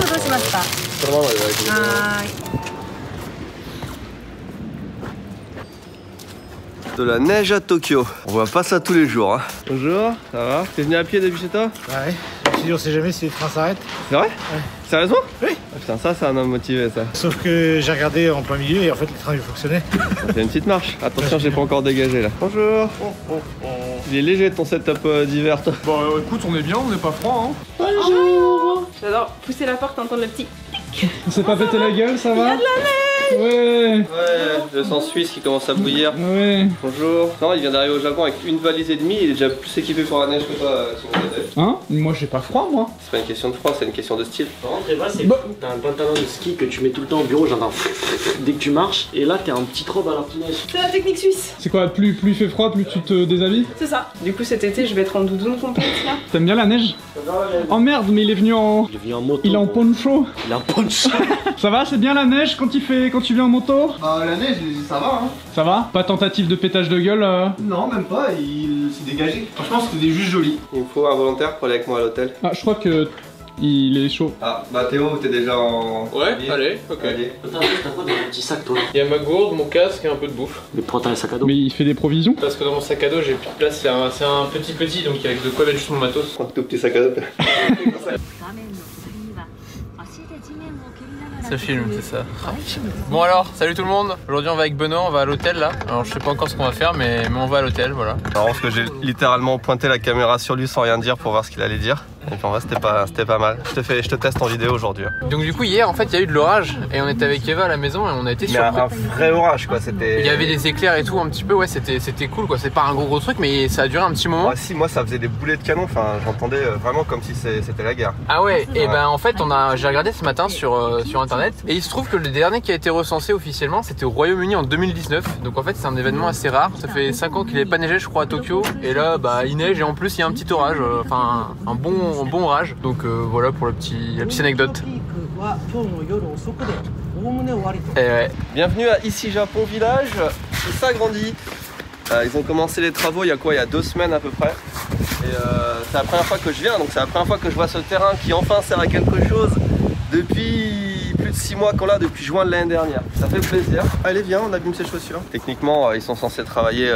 動しました。そのままで大丈夫。はーい。 De la neige à Tokyo. On voit pas ça tous les jours. Hein. Bonjour, ça va? T'es venu à pied depuis chez toi? Ouais, je me suis dit on sait jamais si le train s'arrête. C'est vrai? Ouais. Sérieusement? Oui. Ah, putain, ça c'est un homme motivé ça. Sauf que j'ai regardé en plein milieu et en fait le train il fonctionnait. C'est une petite marche. Attention, j'ai pas encore dégagé là. Bonjour. Il est léger ton setup d'hiver toi. Bah écoute, on est bien, on n'est pas froid. Hein. J'adore pousser la porte, entendre le petit. On s'est pas pété la gueule, ça va? Il y a de la neige. Ouais. Ouais, le sang suisse qui commence à bouillir. Ouais. Bonjour. Non, il vient d'arriver au Japon avec une valise et demie. Il est déjà plus équipé pour la neige que toi, Hein? Moi j'ai pas froid moi. C'est pas une question de froid, c'est une question de style. Rentre et va, c'est fou. T'as un pantalon de ski que tu mets tout le temps au bureau, genre dès que tu marches, et là t'es en petite robe à la neige. C'est la technique suisse. C'est quoi, plus il fait froid, plus tu te déshabilles? C'est ça. Du coup cet été je vais être en doudoune complète là. T'aimes bien la neige? Oh merde, mais il est venu en... Il est venu en moto. Il est en poncho. Il est en poncho. Ça va, c'est bien la neige quand tu viens en moto? Bah la neige, ça va hein. Ça va? Pas tentative de pétage de gueule Non, même pas, il s'est dégagé. Franchement, c'était juste joli. Il me faut un volontaire pour aller avec moi à l'hôtel. Ah, je crois que... Il est chaud. Ah, bah Théo, t'es déjà en... Ouais, allez, ok. Allez. Attends, t'as quoi dans un petit sac toi? Il y a ma gourde, mon casque et un peu de bouffe. Mais prends un sac à dos. Mais il fait des provisions? Parce que dans mon sac à dos, j'ai plus de place, c'est un petit, donc avec de quoi mettre juste mon matos. Un tout petit sac à dos. Ça filme, c'est ça. Bon alors, salut tout le monde. Aujourd'hui on va avec Benoît, on va à l'hôtel là. Alors je sais pas encore ce qu'on va faire, mais on va à l'hôtel, voilà. Alors parce que j'ai littéralement pointé la caméra sur lui sans rien dire pour voir ce qu'il allait dire. Et puis en vrai c'était pas mal. Je te teste en vidéo aujourd'hui. Donc du coup hier en fait il y a eu de l'orage et on était avec Eva à la maison et on a été Mais surpris. un vrai orage quoi, c'était... Il y avait des éclairs et tout un petit peu, ouais c'était cool quoi. C'est pas un gros truc mais ça a duré un petit moment. Ah, si, moi ça faisait des boulets de canon, enfin j'entendais vraiment comme si c'était la guerre. Ah ouais, et ben en fait j'ai regardé ce matin sur internet et il se trouve que le dernier qui a été recensé officiellement c'était au Royaume-Uni en 2019. Donc en fait c'est un événement assez rare. Ça fait 5 ans qu'il n'avait pas neigé je crois à Tokyo et là bah il neige et en plus il y a un petit orage, enfin un bon orage. Donc voilà pour la petite anecdote. Et ouais. Bienvenue à Ici Japon Village, qui s'agrandit. Ils ont commencé les travaux il y a quoi? Il y a 2 semaines à peu près. Et c'est la première fois que je viens, donc c'est la première fois que je vois ce terrain qui enfin sert à quelque chose depuis plus de 6 mois qu'on l'a, depuis juin de l'année dernière. Ça fait plaisir. Allez viens, on abîme ses chaussures. Techniquement ils sont censés travailler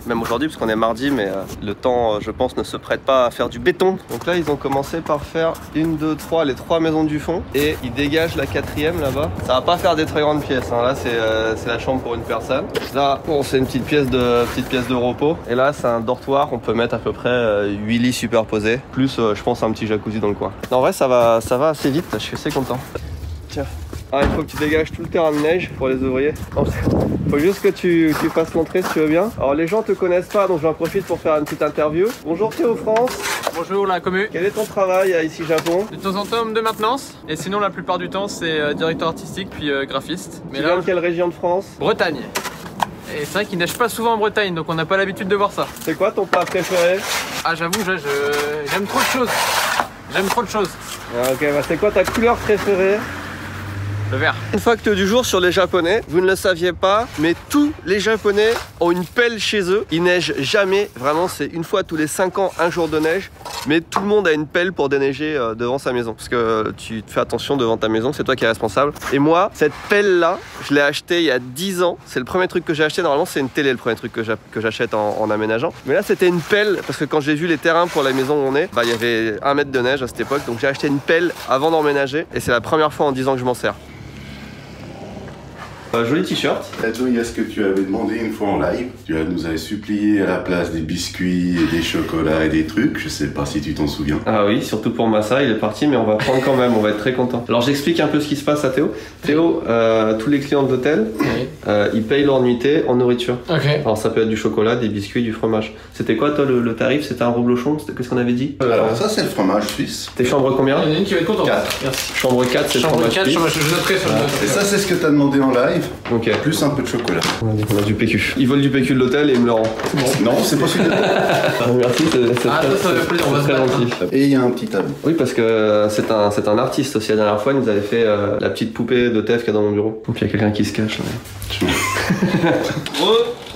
même aujourd'hui parce qu'on est mardi, mais le temps je pense ne se prête pas à faire du béton. Donc là ils ont commencé par faire 1, 2, 3, les 3 maisons du fond et ils dégagent la 4e là-bas. Ça va pas faire des très grandes pièces, hein. Là c'est la chambre pour une personne. Là bon, c'est une petite pièce de repos et là c'est un dortoir, on peut mettre à peu près 8 lits superposés, plus je pense un petit jacuzzi dans le coin. Non, en vrai ça va assez vite, je suis assez content. Tiens. Ah, il faut que tu dégages tout le terrain de neige pour les ouvriers. Faut juste que tu fasses l'entrée si tu veux bien. Alors les gens te connaissent pas, donc j'en profite pour faire une petite interview. Bonjour Théo France. Bonjour la commu. Quel est ton travail à Ici Japon? De temps en temps homme de maintenance et sinon la plupart du temps c'est directeur artistique puis graphiste. Mais Tu là viens de quelle région de France? Bretagne. Et c'est vrai qu'il neige pas souvent en Bretagne donc on n'a pas l'habitude de voir ça. C'est quoi ton plat préféré? Ah j'avoue j'aime trop de choses. J'aime trop de choses. Ok, bah c'est quoi ta couleur préférée? Le vert. Une fact du jour sur les Japonais, vous ne le saviez pas, mais tous les Japonais ont une pelle chez eux. Ils neigent jamais, vraiment c'est une fois tous les 5 ans un jour de neige, mais tout le monde a une pelle pour déneiger devant sa maison. Parce que tu fais attention devant ta maison, c'est toi qui es responsable. Et moi, cette pelle là, je l'ai achetée il y a 10 ans. C'est le premier truc que j'ai acheté, normalement c'est une télé le premier truc que j'achète en aménageant. Mais là c'était une pelle, parce que quand j'ai vu les terrains pour la maison où on est, bah, il y avait 1 mètre de neige à cette époque. Donc j'ai acheté une pelle avant d'emménager, et c'est la première fois en 10 ans que je m'en sers. Joli t-shirt. Il y a ce que tu avais demandé une fois en live. Tu nous avais supplié à la place des biscuits et des chocolats et des trucs. Je sais pas si tu t'en souviens. Ah oui, surtout pour Massa, il est parti, mais on va prendre quand même, on va être très content. Alors j'explique un peu ce qui se passe à Théo. Théo, tous les clients de l'hôtel, ils payent leur nuitée en nourriture. Ok. Alors ça peut être du chocolat, des biscuits, du fromage. C'était quoi toi le tarif? C'était un reblochon? Qu'est-ce qu'on avait dit? Alors ça c'est le fromage suisse. T'es chambre combien? Il y en a une qui va être contente. 4. Merci. Chambre 4, c'est le Chambre fromage 4, suisse. je noterai sur le note. Et ça c'est ce que tu as demandé en live. Ok. Plus un peu de chocolat. On a du PQ. Ils volent du PQ de l'hôtel et ils me le rendent. Non, c'est pas celui de Merci, c'est Ah, ça va plaisir, on va se très battre. gentil. Et il y a un petit tableau. Oui, parce que c'est un artiste aussi. La dernière fois, il nous avait fait la petite poupée de Tev qu'il y a dans mon bureau. Donc il y a quelqu'un qui se cache là.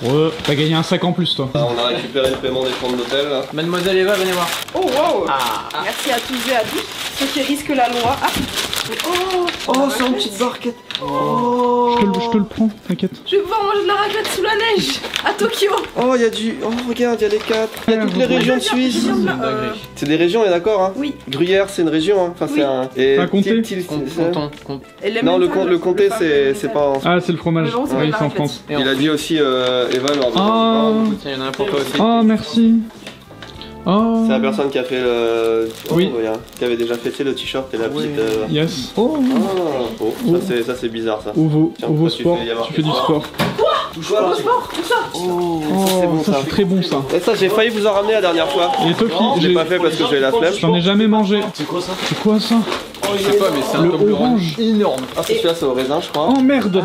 Ouais, t'as gagné un sac en plus toi. On a récupéré le paiement des fonds de l'hôtel là. Mademoiselle Eva, venez voir. Oh wow. Merci à tous et à tous. Ceux qui risquent la loi. Ah. Oh, c'est une petite barquette. Oh. Je te le prends, t'inquiète. Je vais pouvoir manger de la raclette sous la neige à Tokyo. Oh, il y a du. Oh, regarde, il y a les 4. Il y a toutes les régions de Suisse. C'est des régions, on est d'accord, hein? Oui. Gruyère, c'est une région, hein. Enfin, Oui. c'est un. Et Un comté. Non, le comté, c'est pas en. Ah, c'est le fromage. Mais bon, c'est Oui, de la c'est en raclette. France. Il a dit aussi, Eva, lors de. Oh, Tiens, il y en a un pour toi aussi. oh merci. Oh. C'est la personne qui a fait le. Oui. Oh, regarde, qui avait déjà fait le t-shirt et la petite. Yes. Oh. Ah, oh, ça c'est bizarre ça. Ovo, Tiens, Ovo toi, tu Sport, fais y avoir tu fais du quelque sport. Touche-toi là. Oh, c'est bon, ça ça. c'est très bon ça. Et ça, j'ai failli vous en ramener la dernière fois. Et Toki, Je l'ai pas fait parce que j'ai la flemme. j'en ai jamais mangé. C'est quoi ça? C'est quoi ça? Je sais pas, mais c'est un Le Toblerone orange. énorme. Ah, c'est celui-là, c'est au raisin, je crois. Oh merde.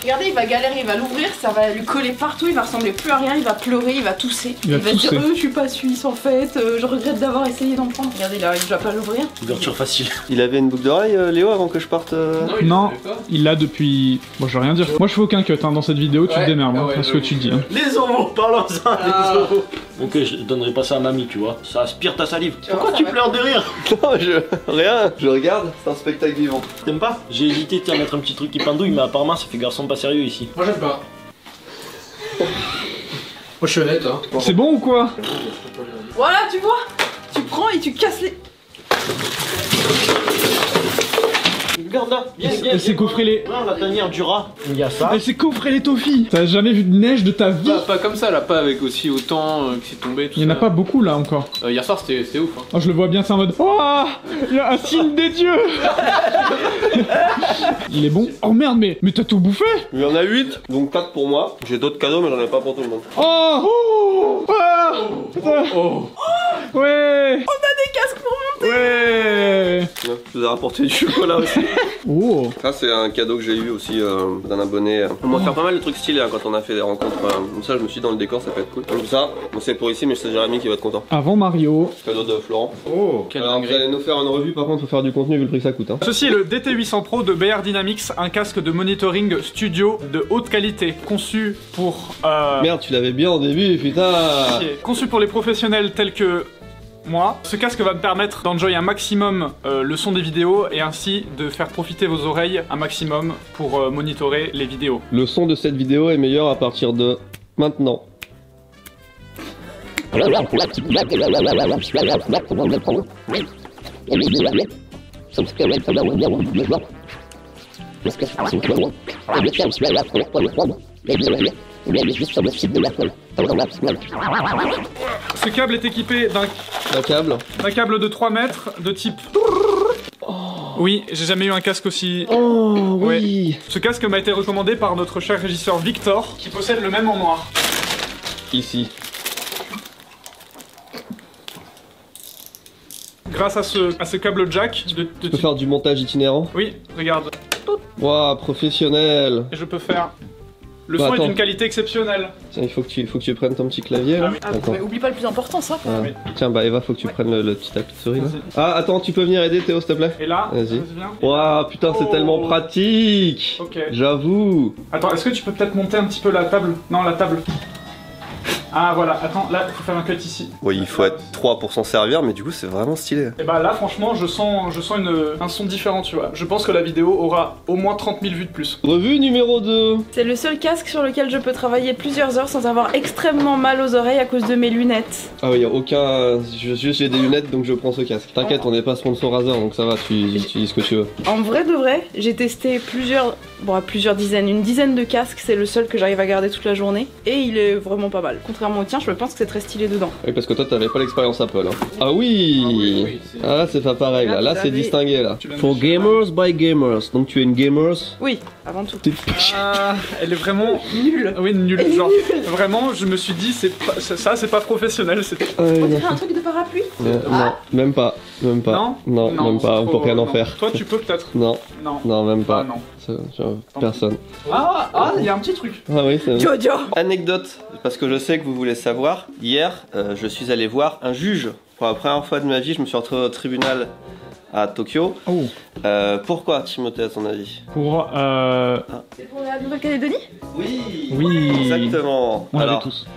Regardez, il va galérer, il va l'ouvrir, ça va lui coller partout, il va ressembler plus à rien, il va pleurer, il va tousser. Il va dire tousser. je suis pas suisse en fait, je regrette d'avoir essayé d'en prendre. Regardez, là, il va pas l'ouvrir. Ouverture facile. Il avait une boucle d'oreille, Léo, avant que je parte. Non, il l'a depuis. Bon, je vais rien dire. Moi, je fais aucun cut hein, dans cette vidéo. Tu te Ouais, démerdes, hein, ouais, parce que tu dis. Hein. Les ovos, parlons-en, les ovos. Ok, je donnerai pas ça à mamie, tu vois. Ça aspire ta salive. Pourquoi ça tu va. pleures de rire? Non, rien, je regarde, c'est un spectacle vivant. T'aimes pas? J'ai hésité à mettre un petit truc qui pendouille, mais apparemment ça fait garçon pas sérieux ici. Moi j'aime pas. Moi je suis honnête, hein. C'est bon ou quoi? Voilà, tu vois, tu prends et tu casses les. Regarde là, viens, viens. Elle s'est coffrée les. Regarde la tanière du rat. Il y a ça. Elle s'est coffrée les toffees. T'as jamais vu de neige de ta vie? Pas comme ça là, pas avec aussi autant que c'est tombé. Tout Il y en a ça. pas beaucoup là encore. Hier soir c'était ouf. Hein. Oh, je le vois bien, c'est en mode. Oh, il y a un signe des dieux. Il est bon. Oh merde, mais t'as tout bouffé? Il y en a 8, donc 4 pour moi. J'ai d'autres cadeaux, mais j'en ai pas pour tout le monde. Oh, ah, putain. Ouais. On a des casques pour monter. Ouais. Je vous ai rapporté du chocolat aussi. Oh. Ça, c'est un cadeau que j'ai eu aussi d'un abonné. On va faire pas mal de trucs stylés hein, quand on a fait des rencontres. Comme ça, je me suis dit, dans le décor, ça peut être cool. Donc, ça, bon, c'est pour ici, mais c'est Jérémy qui va être content. Avant Mario. Cadeau de Florent. Oh. Alors, vous allez nous faire une revue, par contre, faut faire du contenu vu le prix que ça coûte. Hein. Ceci est le DT800 Pro de BR Dynamics, un casque de monitoring studio de haute qualité, conçu pour Merde, tu l'avais bien au début, putain. conçu pour les professionnels tels que moi. Ce casque va me permettre d'enjoy un maximum le son des vidéos et ainsi de faire profiter vos oreilles un maximum pour monitorer les vidéos. Le son de cette vidéo est meilleur à partir de maintenant. Ce câble est équipé Un câble. d'un câble de 3 mètres de type... Oui, j'ai jamais eu un casque aussi... Oh Ouais. oui. Ce casque m'a été recommandé par notre cher régisseur Victor, qui possède le même en noir. Ici. Grâce à ce câble jack de Tu peux type... faire du montage itinérant. Oui, regarde. Waouh, professionnel. Et je peux faire... Le Bah, son est attends. d'une qualité exceptionnelle. Tiens, il faut que tu prennes ton petit clavier là. Attends. Mais oublie pas le plus important, ça. Ah. Oui. Tiens, bah Eva, faut que tu prennes le petit tapis de souris là. Vas-y. Ah, attends, tu peux venir aider Théo, s'il te plaît? Et là, Vas-y. viens. Waouh, putain, c'est Oh. tellement pratique. Ok. J'avoue. Attends, est-ce que tu peux peut-être monter un petit peu la table? Non, la table. Ah voilà, attends, là, il faut faire un cut ici. Oui, il faut être 3 pour s'en servir, mais du coup, c'est vraiment stylé. Et bah là, franchement, je sens un son différent, tu vois. Je pense que la vidéo aura au moins 30 000 vues de plus. Revue numéro 2. C'est le seul casque sur lequel je peux travailler plusieurs heures sans avoir extrêmement mal aux oreilles à cause de mes lunettes. Ah oui, y a aucun. Juste j'ai des lunettes donc je prends ce casque. T'inquiète, on n'est pas sponsor Razer donc ça va, tu dis ce que tu veux. En vrai de vrai, j'ai testé plusieurs dizaines, une dizaine de casques, c'est le seul que j'arrive à garder toute la journée. Et il est vraiment pas mal. Contrairement au tien, je pense que c'est très stylé dedans. Oui, parce que toi t'avais pas l'expérience Apple. Hein. Ah oui. Ah là c'est pas pareil là, là c'est distingué là. For gamers by gamers, donc tu es une gamers. Oui, avant tout. Ah, elle est vraiment Nul. oui, nulle. Elle est Genre, nulle. vraiment, je me suis dit, ça, c'est pas professionnel. C'est... Ah, oui, On non. dirait un truc de parapluie. Non, même pas, même pas. Non, non, même pas, on c'est peut trop- rien en non. faire. Toi, tu peux peut-être. Non, Non. non, même pas. Ah non. Personne. Ah, il y a un petit truc. Ah oui, c'est Jojo. Anecdote, parce que je sais que vous voulez savoir. Hier, je suis allé voir un juge. Pour la première fois de ma vie, je me suis retrouvé au tribunal à Tokyo. Oh. Pourquoi Timothée à ton avis? Pour C'est pour la Nouvelle-Calédonie? Oui, exactement. On l'avait Alors, tous.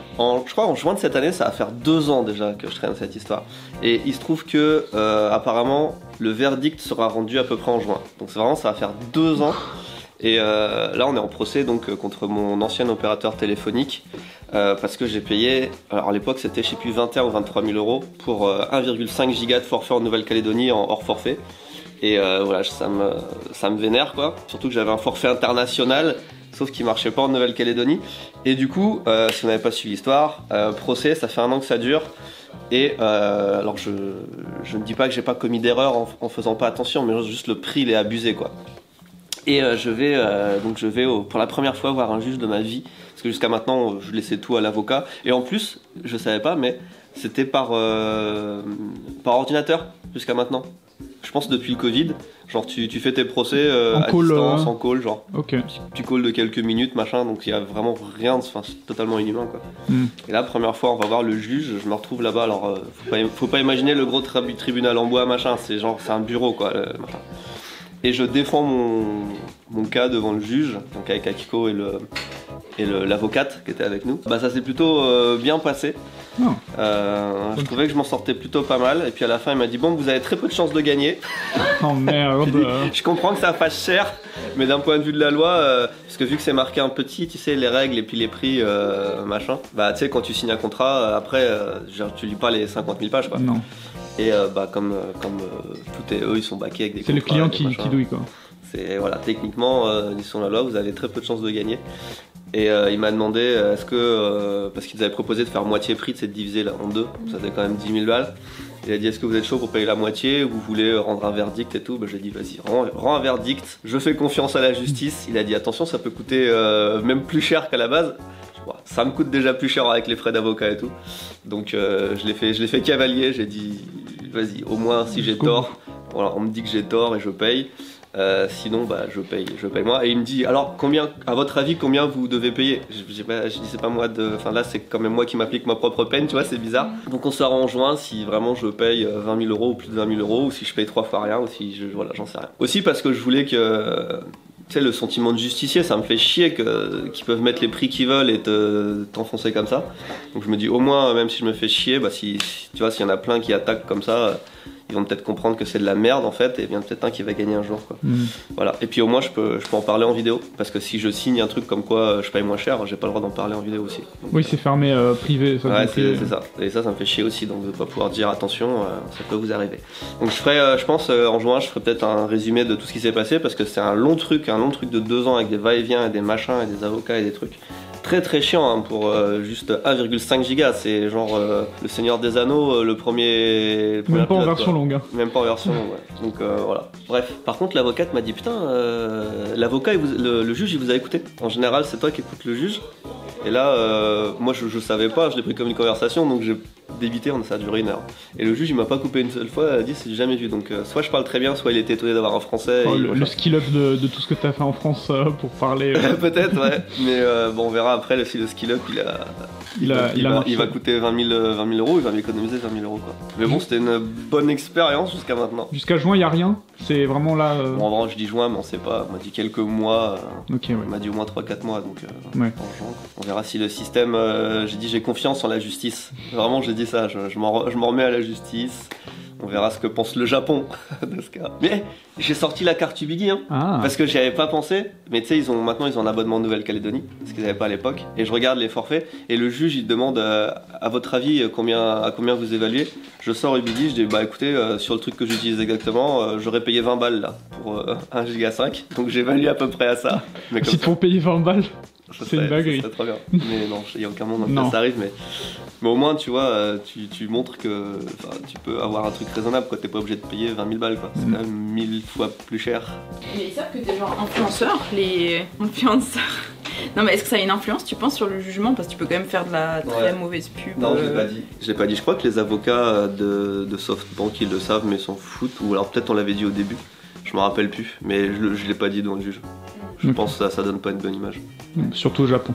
je crois en juin de cette année, ça va faire 2 ans déjà que je traîne cette histoire. Et il se trouve que apparemment le verdict sera rendu à peu près en juin. Donc c'est vraiment, ça va faire 2 ans. Et là on est en procès donc contre mon ancien opérateur téléphonique parce que j'ai payé, alors à l'époque c'était je sais plus 21 ou 23 000 euros pour 1,5 giga de forfait en Nouvelle-Calédonie en hors forfait. Et voilà, ça me vénère quoi. Surtout que j'avais un forfait international, sauf qu'il marchait pas en Nouvelle-Calédonie. Et du coup, si vous n'avez pas suivi l'histoire, procès, ça fait 1 an que ça dure. Et alors je ne dis pas que j'ai pas commis d'erreur en faisant pas attention, mais juste le prix il est abusé quoi. Et je vais pour la première fois voir un juge de ma vie, parce que jusqu'à maintenant je laissais tout à l'avocat. Et en plus, je savais pas, mais c'était par ordinateur jusqu'à maintenant. Je pense depuis le Covid, genre tu fais tes procès à distance, en call, genre tu calls de quelques minutes, machin, donc il y a vraiment rien, enfin c'est totalement inhumain quoi. Et là, première fois, on va voir le juge, je me retrouve là-bas, alors faut pas imaginer le gros tribunal en bois, machin, c'est un bureau quoi, machin. Et je défends mon cas devant le juge, donc avec Akiko et l'avocate qui était avec nous. Bah ça s'est plutôt bien passé. Je trouvais que je m'en sortais plutôt pas mal. Et puis à la fin il m'a dit bon, vous avez très peu de chances de gagner. Oh merde. Je comprends que ça fasse cher, mais d'un point de vue de la loi, parce que vu que c'est marqué en petit, tu sais, les règles et puis les prix, machin, bah tu sais, quand tu signes un contrat, après genre, tu lis pas les 50 000 pages quoi. Non. Et bah comme tout est, eux ils sont baqués avec des contrats. C'est le client qui douille quoi. C'est voilà, techniquement, ils sont la loi, vous avez très peu de chances de gagner. Et il m'a demandé est-ce que, parce qu'ils avaient proposé de faire moitié prix, de cette diviser là en 2, ça fait quand même 10 000 balles. Il a dit est-ce que vous êtes chaud pour payer la moitié ou vous voulez rendre un verdict et tout. Bah, j'ai dit vas-y, rends un verdict, je fais confiance à la justice. Il a dit attention, ça peut coûter même plus cher qu'à la base. Ça me coûte déjà plus cher avec les frais d'avocat et tout. Donc je l'ai fait cavalier, j'ai dit vas-y, au moins si j'ai tort, voilà, on me dit que j'ai tort et je paye. Sinon bah je paye moi. Et il me dit alors combien, à votre avis, combien vous devez payer? Je dis c'est pas moi enfin là c'est quand même moi qui m'applique ma propre peine, tu vois, c'est bizarre. Donc on s'arrange en juin si vraiment je paye 20 000 euros ou plus de 20 000 euros, ou si je paye 3 fois rien, ou si voilà, j'en sais rien. Aussi parce que je voulais que tu sais, le sentiment de justicier, ça me fait chier qu'ils peuvent mettre les prix qu'ils veulent et t'enfoncer comme ça. Donc je me dis au moins, même si je me fais chier, bah si tu vois, s'il y en a plein qui attaquent comme ça, ils vont peut-être comprendre que c'est de la merde en fait, et il y en a peut-être un qui va gagner un jour quoi. Voilà. Et puis au moins je peux en parler en vidéo, parce que si je signe un truc comme quoi je paye moins cher, j'ai pas le droit d'en parler en vidéo aussi. Donc, oui, c'est fermé privé. Ça, ouais, c'est ça. Et ça me fait chier aussi, donc de pas pouvoir dire attention, ça peut vous arriver. Donc je ferai, je pense en juin, je ferai peut-être un résumé de tout ce qui s'est passé, parce que c'est un long truc de 2 ans avec des va-et-vient et des machins et des avocats et des trucs. Très chiant hein, pour juste 1,5 giga, c'est genre le Seigneur des Anneaux, le premier même pas en version quoi. longue. Hein. Même pas en version longue, ouais. Donc voilà. Bref, par contre l'avocate m'a dit putain, l'avocat, le juge il vous a écouté. En général c'est toi qui écoutes le juge. Et là, moi je savais pas, je l'ai pris comme une conversation, donc j'ai débité, ça a duré 1 heure. Et le juge il m'a pas coupé une seule fois, il a dit c'est jamais vu. Donc soit je parle très bien, soit il était étonné d'avoir un français. Oh, le skill-up de tout ce que t'as fait en France pour parler. Peut-être, ouais. Mais bon, on verra après si le skill-up il va coûter 20 000 euros, il va m'économiser 20 000 euros quoi. Mais bon, c'était une bonne expérience jusqu'à maintenant. Jusqu'à juin, il y a rien. C'est vraiment là. Bon, en vrai, je dis juin, mais on sait pas. On m'a dit quelques mois. Ok, ouais. On m'a dit au moins 3-4 mois, donc ouais. En juin, on verra si le système. J'ai dit j'ai confiance en la justice. Vraiment, j'ai dit ça. Je m'en remets à la justice. On verra ce que pense le Japon de ce cas. Mais j'ai sorti la carte Ubigui, hein, parce que j'y avais pas pensé. Mais tu sais, maintenant ils ont un abonnement de Nouvelle-Calédonie, ce qu'ils n'avaient pas à l'époque. Et je regarde les forfaits et le juge il demande à votre avis à combien vous évaluez. Je sors Ubigui, je dis bah écoutez, sur le truc que j'utilise exactement, j'aurais payé 20 balles là pour 1 giga 5. Donc j'évalue à peu près à ça. Mais si pour payer 20 balles. C'est une dinguerie. Ça serait trop bien. Mais non, il n'y a aucun monde dans lequel ça arrive. Mais au moins, tu vois, tu montres que tu peux avoir un truc raisonnable. T'es pas obligé de payer 20 000 balles. C'est quand même 1000 fois plus cher. Mais ils savent que t'es genre influenceur, les influenceurs. Non mais est-ce que ça a une influence, tu penses, sur le jugement? Parce que tu peux quand même faire de la très mauvaise pub. Non, je l'ai pas dit. Je l'ai pas dit. Je crois que les avocats de SoftBank, ils le savent, mais ils s'en foutent. Ou alors peut-être on l'avait dit au début. Je me rappelle plus. Mais je l'ai pas dit devant le juge. Je pense que ça donne pas une bonne image. Surtout au Japon.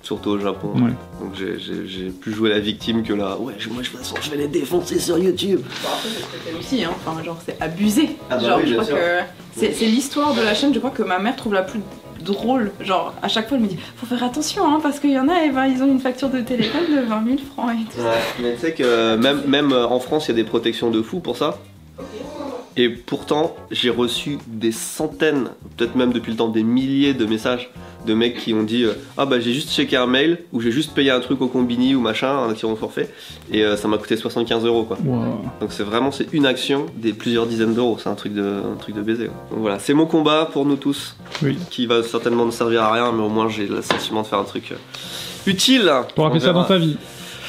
surtout au Japon. Ouais. Donc j'ai plus joué la victime que là. Ouais, moi de toute façon je vais les défoncer sur YouTube. Bon, après, c'est peut-être aussi, hein. Enfin, genre, c'est abusé. Ah bah genre, oui, je bien crois sûr. que c'est l'histoire de la chaîne, je crois que ma mère trouve la plus drôle. Genre, à chaque fois, elle me dit faut faire attention, hein, parce qu'il y en a, eh ben, ils ont une facture de téléphone de 20 000 francs et tout. Ouais, mais tu sais que même en France, il y a des protections de fou pour ça. Et pourtant, j'ai reçu des centaines, peut-être même depuis le temps des milliers de messages de mecs qui ont dit ah bah j'ai juste checké un mail ou j'ai juste payé un truc au combini ou machin en attirant au forfait et ça m'a coûté 75 € quoi. Wow. Donc c'est une action des plusieurs dizaines d'euros, c'est un truc de baiser. Quoi. Donc voilà, c'est mon combat pour nous tous, Oui. qui va certainement ne servir à rien, mais au moins j'ai le sentiment de faire un truc utile. T'auras On fait ça verra. dans ta vie,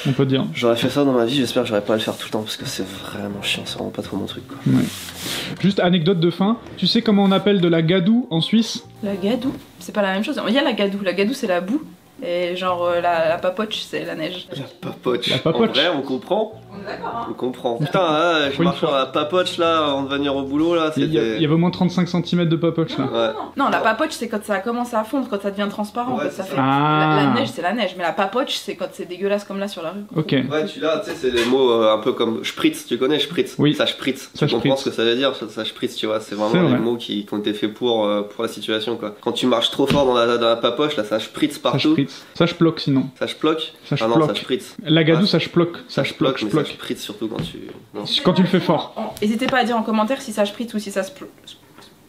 on peut dire. J'aurais fait ça dans ma vie, j'espère que j'aurais pas à le faire tout le temps parce que c'est vraiment chiant, c'est vraiment pas trop mon truc quoi. Ouais. Juste anecdote de fin, tu sais comment on appelle de la gadoue en Suisse? La gadoue, c'est pas la même chose. Il y a la gadoue c'est la boue. Et genre la papoche, c'est la neige. La papoche. La papoche. En vrai, on comprend. On est d'accord, hein. On comprend. Putain, là, je Pour une marche sur la papoche là, avant de venir au boulot là, Il y c'était... avait au moins 35 cm de papoche là. Ouais. Non, la papoche, c'est quand ça commence à fondre, quand ça devient transparent. Ouais, quand c'est ça ça. fait... Ah. La neige, c'est la neige. Mais la papoche, c'est quand c'est dégueulasse comme là sur la rue. Ok. Ouais, tu l'as, tu sais, c'est des mots un peu comme spritz, tu connais spritz? Oui. Ça spritz. Ça Tu comprends spritz. ce que ça veut dire, ça spritz, tu vois, c'est C'est vraiment vrai. des mots qui ont été faits pour la situation quoi. Quand tu marches trop fort dans la papoche là, ça spritz Ça partout. spritz. Ça bloque sinon. Ça sploque. Ça Ah non, ça sploque. spritz. La gadoue Ouais. ça bloque. Ça sploque, mais ça bloque. spritz surtout quand tu... Non. Quand tu le fais fort. N'hésitez pas à dire en commentaire si ça spritz ou si ça sploque.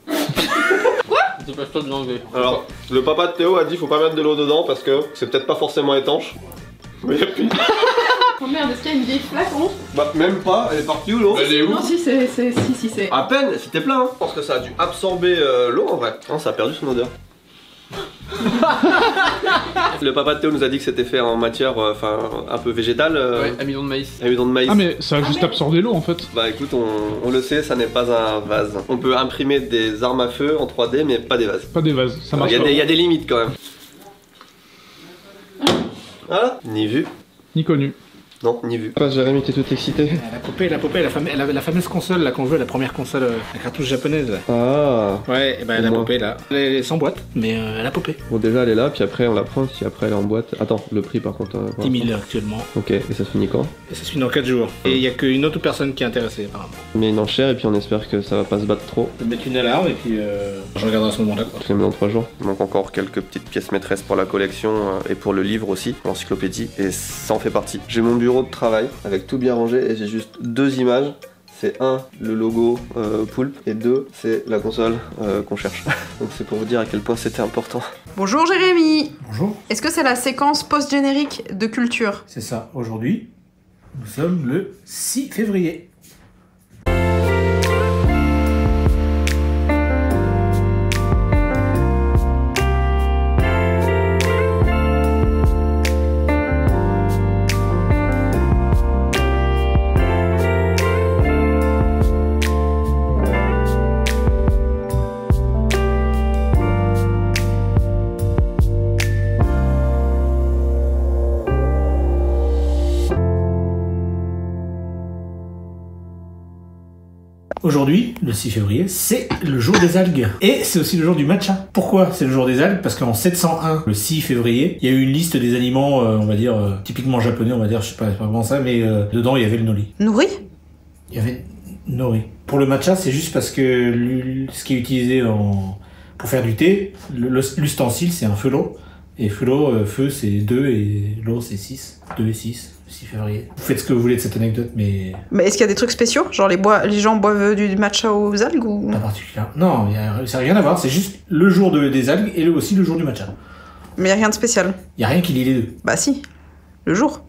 C'est pas toi de l'enlever. Alors, le papa de Théo a dit faut pas mettre de l'eau dedans parce que c'est peut-être pas forcément étanche. Mais y a plus. Oh merde, est-ce qu'il y a une vieille flacon? Bah, même pas, elle est partie où l'eau? Elle est où? Non, si, c'est. À peine, c'était plein. Hein. Je pense que ça a dû absorber l'eau en vrai. Non, ça a perdu son odeur. Le papa de Théo nous a dit que c'était fait en matière un peu végétale. Ouais, amidon de maïs. Amidon de maïs. Ah mais ça a juste absorbé l'eau en fait. Bah écoute, on le sait, ça n'est pas un vase. On peut imprimer des armes à feu en 3D, mais pas des vases. Pas des vases, ça marche Il pas. y a des limites quand même. Voilà, ni vu. Ni connu. Non, ni vu. Ah, Jérémy, t'es tout excité. La poupée, la fameuse console là qu'on veut, la première console à cartouche japonaise. Là. Ah. Ouais, et ben la Moi. poupée là. Elle est sans boîte, mais la poupée. Bon, déjà elle est là, puis après on la prend, si après elle est en boîte. Attends, le prix par contre. 10 000 actuellement. Ok, et ça se finit quand? Et ça se finit dans 4 jours. Et il y a qu'une autre personne qui est intéressée apparemment. On met une enchère et puis on espère que ça va pas se battre trop. Je vais mettre une alarme et puis je regarderai à ce moment-là quoi. Je les mets dans 3 jours. Il manque encore quelques petites pièces maîtresses pour la collection et pour le livre aussi, pour l'encyclopédie, et ça en fait partie. J'ai mon bureau de travail avec tout bien rangé et j'ai juste 2 images. C'est 1, le logo Poulpe, et 2, c'est la console qu'on cherche. Donc c'est pour vous dire à quel point c'était important. Bonjour Jérémy. Bonjour. Est-ce que c'est la séquence post-générique de culture? C'est ça, aujourd'hui, nous sommes le 6 février. Aujourd'hui, le 6 février, c'est le jour des algues. Et c'est aussi le jour du matcha. Pourquoi c'est le jour des algues? Parce qu'en 701, le 6 février, il y a eu une liste des aliments, on va dire, typiquement japonais, on va dire, je sais pas vraiment ça, mais dedans, il y avait le nori. Nourri? Il y avait nori. Pour le matcha, c'est juste parce que ce qui est utilisé pour faire du thé, l'ustensile, c'est un feu-l'eau. Et feu-l'eau, feu, c'est 2 et l'eau, c'est 6. 2 et 6. 6 février. Vous faites ce que vous voulez de cette anecdote, mais Mais est-ce qu'il y a des trucs spéciaux? Genre les gens boivent du matcha aux algues ou... pas particulièrement. Non, ça n'a rien à voir, c'est juste le jour des algues et aussi le jour du matcha. Mais y a rien de spécial. Il n'y a rien qui lie les deux. Bah si, le jour.